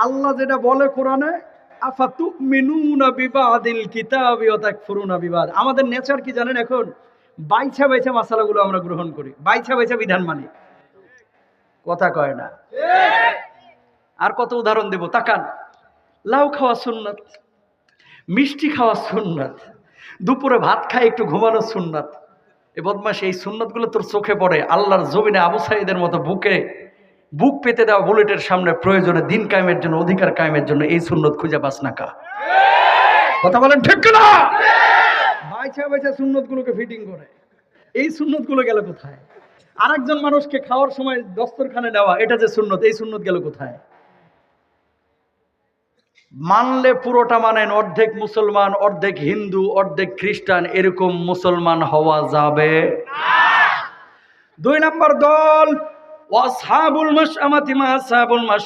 আল্লাহ যেটা বলে কোরআনে, আফাতুমিনুনা বিবাদিল কিতাবি ওয়া তাকফুরুনা বিবাদ। আমাদের নেচার কি জানেন? এখন বাইছা বাইছা মাসালাগুলো আমরা গ্রহণ করি, বাইছা বাইছা বিধান মানি। কথা কয় না। আর কত উদাহরণ দেব, তাকান। লাউ খাওয়া সুন্নাত, মিষ্টি খাওয়া সুন্নাত, দুপুরে ভাত খাই একটু ঘুমানো সুন্নাত। এ বদমাশ, এই সুন্নাতগুলো তোর চোখে পড়ে, আল্লাহর জমিনে আবু সাঈদের মতো বুক পেতে দেওয়া বুলেটের সামনে প্রয়োজনে দিন কায়েমের জন্য, অধিকার কায়েমের জন্য এই সুন্নত খুঁজে পাস না কা? কথা বলেন ঠিক না? বাইছা বাইছা সুন্নতগুলোকে ফিটিং করে। এই সুন্নতগুলো গেল কোথায়? আরেকজন মানুষকে খাওয়ার সময় দস্তরখানে নেওয়া, এটা যে সুন্নত, এই সুন্নত গেল কোথায়? মানলে পুরোটা মানেন, অর্ধেক মুসলমান, অর্ধেক হিন্দু, অর্ধেক খ্রিস্টান, এরকম মুসলমান হওয়া যাবে না। 2 নম্বর দল, ওয়াসহাবুল মাশআমাতি মা আসহাবুল মাশ